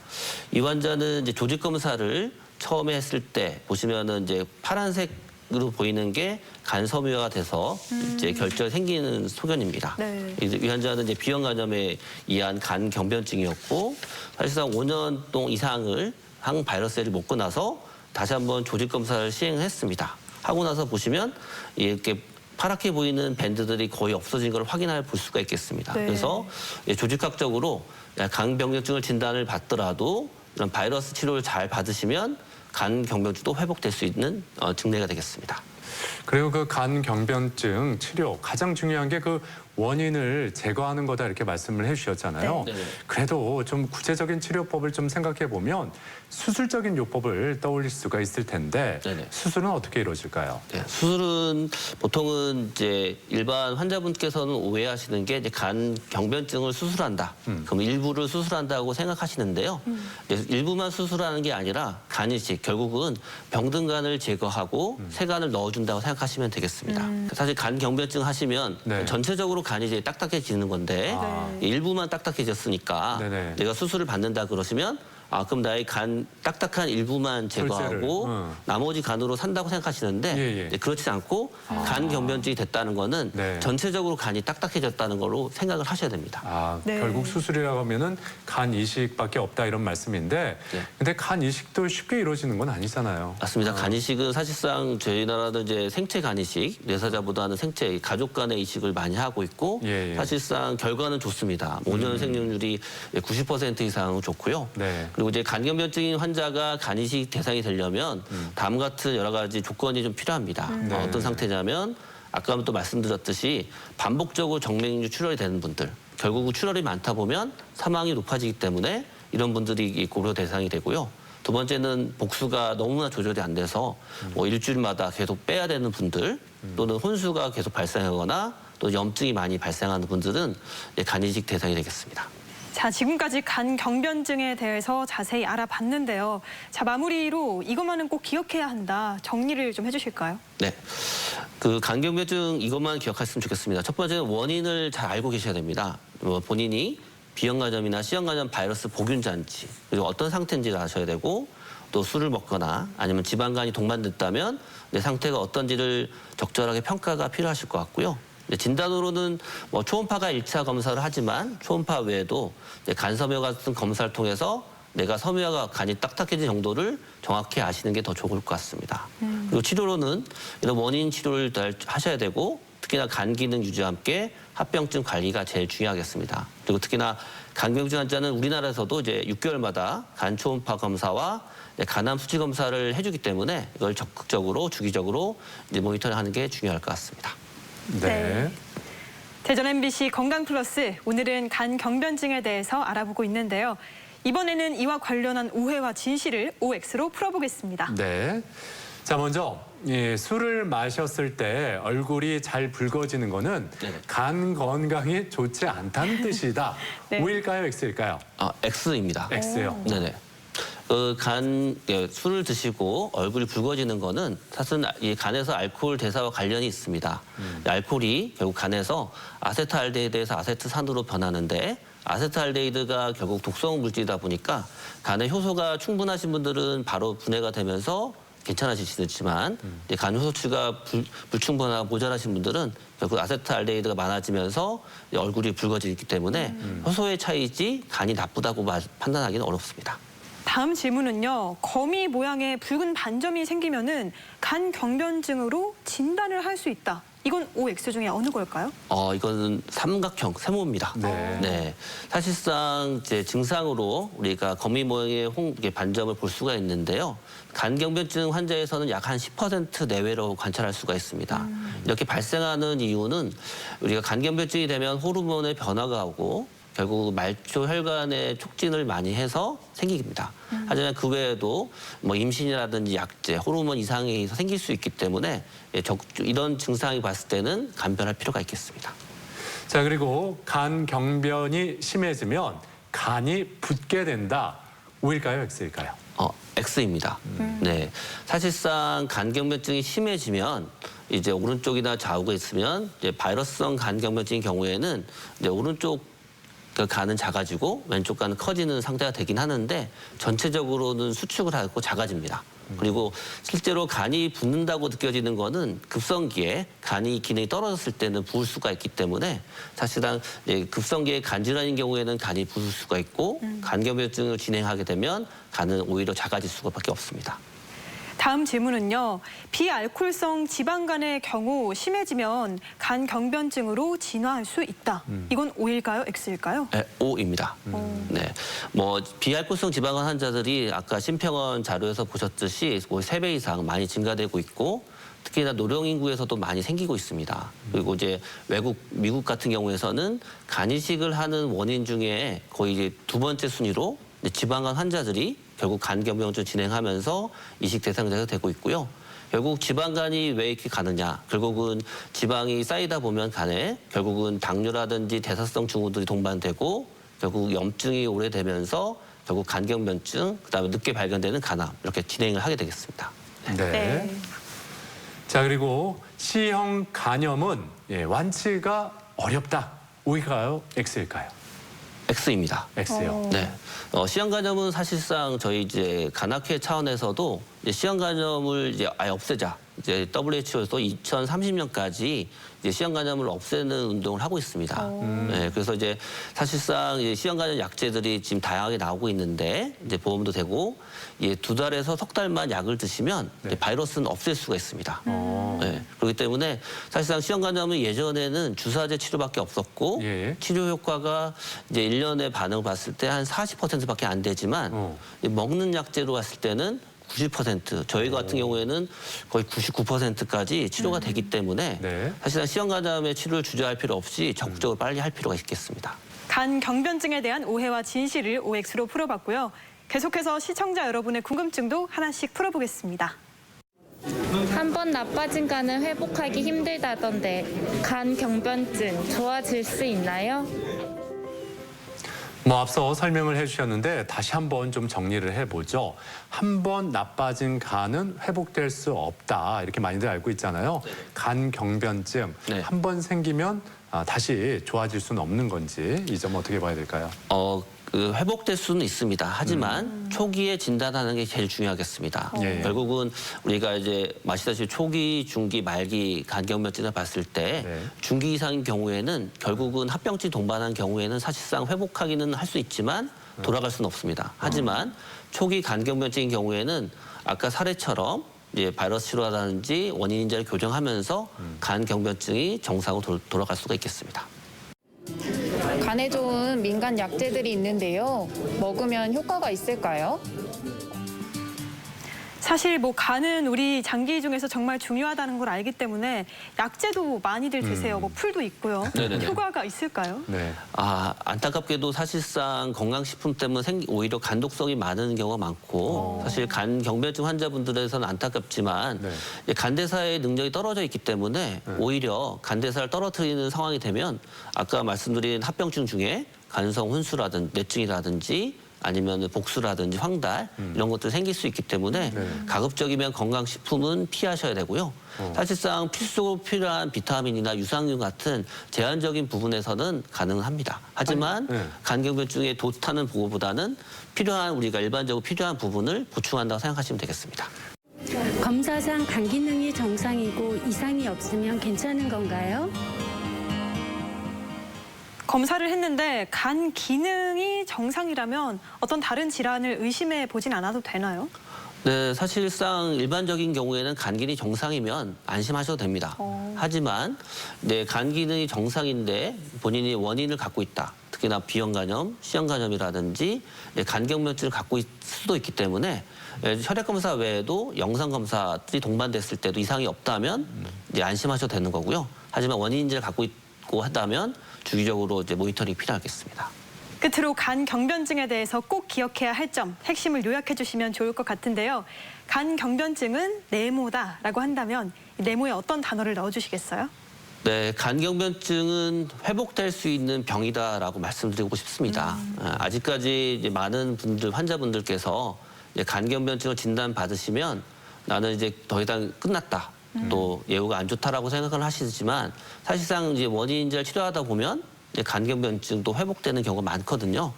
이 환자는 이제 조직 검사를 처음에 했을 때 보시면은 이제 파란색으로 보이는 게 간섬유화가 돼서 이제 결절 생기는 소견입니다. 네. 이 환자는 이제 비형 간염에 의한 간경변증이었고 사실상 5년 동안 이상을 항바이러스를 먹고 나서 다시 한번 조직 검사를 시행했습니다. 하고 나서 보시면 이렇게 파랗게 보이는 밴드들이 거의 없어진 걸 확인할 볼 수가 있겠습니다. 네. 그래서 조직학적으로 간경변증을 진단을 받더라도 이런 바이러스 치료를 잘 받으시면 간경변증도 회복될 수 있는 증례가 되겠습니다. 그리고 그 간경변증 치료 가장 중요한 게 그 원인을 제거하는 거다 이렇게 말씀을 해주셨잖아요. 네. 그래도 좀 구체적인 치료법을 좀 생각해 보면 수술적인 요법을 떠올릴 수가 있을 텐데 네네. 수술은 어떻게 이루어질까요? 네, 수술은 보통은 이제 일반 환자분께서는 오해하시는 게 이제 간경변증을 수술한다. 그럼 일부를 수술한다고 생각하시는데요. 이제 일부만 수술하는 게 아니라 간이식, 결국은 병든 간을 제거하고 새 간을 넣어준다고 생각하시면 되겠습니다. 사실 간경변증 하시면 네. 전체적으로 간이 이제 딱딱해지는 건데 일부만 딱딱해졌으니까 네네. 내가 수술을 받는다 그러시면 그럼 나의 간 딱딱한 일부만 제거하고 혈세를, 나머지 간으로 산다고 생각하시는데 예, 예. 이제 그렇지 않고 간경변증이 됐다는 거는 네. 전체적으로 간이 딱딱해졌다는 걸로 생각을 하셔야 됩니다. 네. 결국 수술이라고 하면은 간 이식밖에 없다 이런 말씀인데 네. 근데 간 이식도 쉽게 이루어지는 건 아니잖아요. 맞습니다. 간 이식은 사실상 저희 나라는 이제 생체 간 이식, 뇌사자보다는 생체 가족 간의 이식을 많이 하고 있고 예, 예. 사실상 결과는 좋습니다. 5년 생존율이 90% 이상 좋고요. 네. 그리고 이제 간경변증인 환자가 간 이식 대상이 되려면 다음 같은 여러 가지 조건이 좀 필요합니다. 네. 어떤 상태냐면 아까 또 말씀드렸듯이 반복적으로 정맥류 출혈이 되는 분들, 결국 출혈이 많다 보면 사망이 높아지기 때문에 이런 분들이 고려 대상이 되고요. 두 번째는 복수가 너무나 조절이 안 돼서 뭐 일주일마다 계속 빼야 되는 분들 또는 혼수가 계속 발생하거나 또 염증이 많이 발생하는 분들은 간이식 대상이 되겠습니다. 자, 지금까지 간 경변증에 대해서 자세히 알아봤는데요. 자, 마무리로 이것만은 꼭 기억해야 한다. 정리를 좀 해주실까요? 네. 그 간경변증 이것만 기억하셨으면 좋겠습니다. 첫 번째는 원인을 잘 알고 계셔야 됩니다. 본인이 B형간염이나 C형간염 바이러스 보균자인지 그리고 어떤 상태인지를 아셔야 되고 또 술을 먹거나 아니면 지방간이 동반됐다면 내 상태가 어떤지를 적절하게 평가가 필요하실 것 같고요. 진단으로는 뭐 초음파가 1차 검사를 하지만 초음파 외에도 간섬유 같은 검사를 통해서 내가 섬유가 간이 딱딱해진 정도를 정확히 아시는 게 더 좋을 것 같습니다. 그리고 치료로는 이런 원인 치료를 잘 하셔야 되고 특히나 간 기능 유지와 함께 합병증 관리가 제일 중요하겠습니다. 그리고 특히나 간경증 환자는 우리나라에서도 이제 6개월마다 간 초음파 검사와 간암 수치 검사를 해주기 때문에 이걸 적극적으로 주기적으로 이제 모니터링하는 게 중요할 것 같습니다. 네. 대전 MBC 건강플러스 오늘은 간 경변증에 대해서 알아보고 있는데요. 이번에는 이와 관련한 오해와 진실을 OX로 풀어보겠습니다. 네. 자, 먼저 술을 마셨을 때 얼굴이 잘 붉어지는 거는 간 건강에 좋지 않다는 뜻이다. 네. O일까요, X일까요? X입니다. X요. 네네. 술을 드시고 얼굴이 붉어지는 거는 사실은 이 간에서 알코올 대사와 관련이 있습니다. 알코올이 결국 간에서 아세트알데히드에서 아세트산으로 변하는데 아세트알데히드가 결국 독성 물질이다 보니까 간에 효소가 충분하신 분들은 바로 분해가 되면서 괜찮아지시지만 간 효소치가 불충분하고 모자라신 분들은 결국 아세트알데히드가 많아지면서 얼굴이 붉어지기 때문에 효소의 차이지 간이 나쁘다고 판단하기는 어렵습니다. 다음 질문은요. 거미 모양의 붉은 반점이 생기면은 간 경변증으로 진단을 할 수 있다. 이건 OX 중에 어느 걸까요? 이거는 삼각형 세모입니다. 네. 사실상 이제 증상으로 우리가 거미 모양의 반점을 볼 수가 있는데요. 간경변증 환자에서는 약 한 10% 내외로 관찰할 수가 있습니다. 이렇게 발생하는 이유는 우리가 간경변증이 되면 호르몬의 변화가 오고 결국 말초 혈관에 촉진을 많이 해서 생깁니다. 하지만 그 외에도 뭐 임신이라든지 약제, 호르몬 이상이 생길 수 있기 때문에 이런 증상이 봤을 때는 간변할 필요가 있겠습니다. 자, 그리고 간 경변이 심해지면 간이 붓게 된다. O일까요, X일까요? X입니다. 네. 사실상 간경변증이 심해지면 이제 오른쪽이나 좌우가 있으면 이제 바이러스성 간경변증의 경우에는 이제 오른쪽 그 간은 작아지고 왼쪽 간은 커지는 상태가 되긴 하는데 전체적으로는 수축을 하고 작아집니다. 그리고 실제로 간이 붓는다고 느껴지는 거는 급성기에 간이 기능이 떨어졌을 때는 부을 수가 있기 때문에 사실상 급성기에 간질환인 경우에는 간이 부을 수가 있고 간경변증을 진행하게 되면 간은 오히려 작아질 수밖에 없습니다. 다음 질문은요. 비알코올성 지방간의 경우 심해지면 간 경변증으로 진화할 수 있다. 이건 O일까요? X일까요? 네, O입니다. 네, 뭐 비알코올성 지방간 환자들이 아까 심평원 자료에서 보셨듯이 거의 3배 이상 많이 증가되고 있고 특히나 노령 인구에서도 많이 생기고 있습니다. 그리고 이제 미국 같은 경우에서는 간 이식을 하는 원인 중에 거의 이제 2번째 순위로 지방간 환자들이 결국 간경변증을 진행하면서 이식 대상자가 되고 있고요. 결국 지방간이 왜 이렇게 가느냐. 결국은 지방이 쌓이다 보면 간에 결국은 당뇨라든지 대사성 증후들이 동반되고 결국 염증이 오래되면서 결국 간경변증, 그다음에 늦게 발견되는 간암 이렇게 진행을 하게 되겠습니다. 네. 자, 그리고 C형 간염은 완치가 어렵다. O일까요, X일까요? X입니다. X요. 네. C형 간염은 사실상 저희 이제 간학회 차원에서도 이제 C형 간염을 이제 아예 없애자. 이제 WHO에서 2030년까지 이제 C형 간염을 없애는 운동을 하고 있습니다. 네, 그래서 이제 사실상 이제 C형 간염 약제들이 지금 다양하게 나오고 있는데 이제 보험도 되고 2달에서 석 달만 약을 드시면 이제 바이러스는 없앨 수가 있습니다. 네, 그렇기 때문에 사실상 C형 간염은 예전에는 주사제 치료밖에 없었고 치료 효과가 이제 1년의 반응을 봤을 때 한 40%밖에 안 되지만 먹는 약제로 봤을 때는 90%, 저희 같은 경우에는 거의 99%까지 치료가 되기 때문에 네. 사실상 시험관담의 치료를 주저할 필요 없이 적극적으로 빨리 할 필요가 있겠습니다. 간 경변증에 대한 오해와 진실을 OX로 풀어봤고요. 계속해서 시청자 여러분의 궁금증도 하나씩 풀어보겠습니다. 한 번 나빠진 간은 회복하기 힘들다던데 간 경변증 좋아질 수 있나요? 뭐 앞서 설명을 해주셨는데 다시 한번 좀 정리를 해보죠. 한 번 나빠진 간은 회복될 수 없다 이렇게 많이들 알고 있잖아요. 간 경변증 네. 한 번 생기면 다시 좋아질 수는 없는 건지 이 점 어떻게 봐야 될까요? 회복될 수는 있습니다. 하지만 초기에 진단하는 게 제일 중요하겠습니다. 예. 결국은 우리가 이제 아시다시피 초기, 중기, 말기 간경변증을 봤을 때 네. 중기 이상인 경우에는 결국은 합병증 동반한 경우에는 사실상 회복하기는 할 수 있지만 돌아갈 수는 없습니다. 하지만 초기 간경변증인 경우에는 아까 사례처럼 이제 바이러스 치료라든지 원인 인자를 교정하면서 간경변증이 정상으로 돌아갈 수가 있겠습니다. 간에 좋은 민간 약재들이 있는데요. 먹으면 효과가 있을까요? 사실 뭐 간은 우리 장기 중에서 정말 중요하다는 걸 알기 때문에 약재도 많이들 드세요. 뭐 풀도 있고요. 네네네. 효과가 있을까요? 네. 안타깝게도 사실상 건강식품 때문에 오히려 간독성이 많은 경우가 많고 사실 간 경변증 환자분들에서는 안타깝지만 네. 간대사의 능력이 떨어져 있기 때문에 오히려 간대사를 떨어뜨리는 상황이 되면 아까 말씀드린 합병증 중에 간성 혼수라든지 뇌증이라든지 아니면 복수라든지 황달 이런 것들이 생길 수 있기 때문에 가급적이면 건강식품은 피하셔야 되고요. 사실상 필수적으로 필요한 비타민이나 유산균 같은 제한적인 부분에서는 가능합니다. 하지만 간경변증에 도타는 보고보다는 필요한 우리가 일반적으로 필요한 부분을 보충한다고 생각하시면 되겠습니다. 검사상 간 기능이 정상이고 이상이 없으면 괜찮은 건가요? 검사를 했는데 간 기능이 정상이라면 어떤 다른 질환을 의심해 보진 않아도 되나요? 네, 사실상 일반적인 경우에는 간 기능이 정상이면 안심하셔도 됩니다. 하지만 간 기능이 정상인데 본인이 원인을 갖고 있다. 특히나 B형 간염, C형 간염이라든지 간경변증을 갖고 있을 수도 있기 때문에 혈액 검사 외에도 영상 검사들이 동반됐을 때도 이상이 없다면 이제 안심하셔도 되는 거고요. 하지만 원인 인지를 갖고 있고 한다면 주기적으로 이제 모니터링이 필요하겠습니다. 끝으로 간 경변증에 대해서 꼭 기억해야 할 점, 핵심을 요약해 주시면 좋을 것 같은데요. 간 경변증은 네모다라고 한다면 이 네모에 어떤 단어를 넣어주시겠어요? 네, 간경변증은 회복될 수 있는 병이다라고 말씀드리고 싶습니다. 아직까지 이제 많은 환자분들께서 이제 간경변증을 진단받으시면 나는 이제 더 이상 끝났다. 또 예후가 안 좋다라고 생각을 하시지만 사실상 이제 원인 인자를 치료하다 보면 이제 간경변증도 회복되는 경우가 많거든요.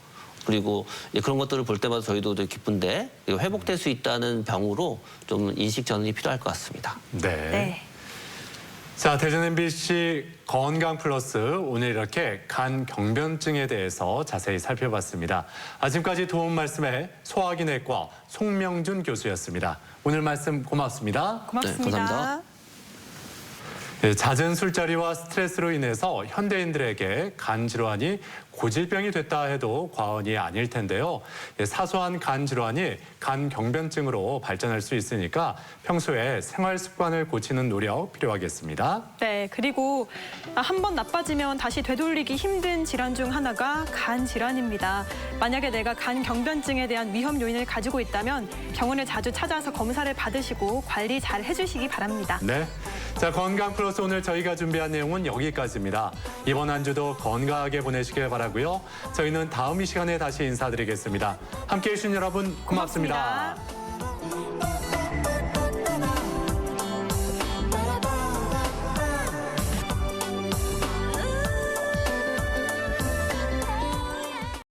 그리고 그런 것들을 볼 때마다 저희도 되게 기쁜데 회복될 수 있다는 병으로 좀 인식 전환이 필요할 것 같습니다. 네. 자, 대전 MBC 건강 플러스 오늘 이렇게 간 경변증에 대해서 자세히 살펴봤습니다. 지금까지 도움 말씀에 소화기내과 송명준 교수였습니다. 오늘 말씀 고맙습니다. 고맙습니다. 네, 감사합니다. 잦은 술자리와 스트레스로 인해서 현대인들에게 간 질환이 고질병이 됐다 해도 과언이 아닐 텐데요. 사소한 간 질환이 간 경변증으로 발전할 수 있으니까 평소에 생활 습관을 고치는 노력 필요하겠습니다. 네, 그리고 한 번 나빠지면 다시 되돌리기 힘든 질환 중 하나가 간 질환입니다. 만약에 내가 간 경변증에 대한 위험 요인을 가지고 있다면 병원을 자주 찾아서 검사를 받으시고 관리 잘 해주시기 바랍니다. 네, 자 건강 플러스 오늘 저희가 준비한 내용은 여기까지입니다. 이번 한 주도 건강하게 보내시길 바라고요. 저희는 다음 이 시간에 다시 인사드리겠습니다. 함께해 주신 여러분 고맙습니다.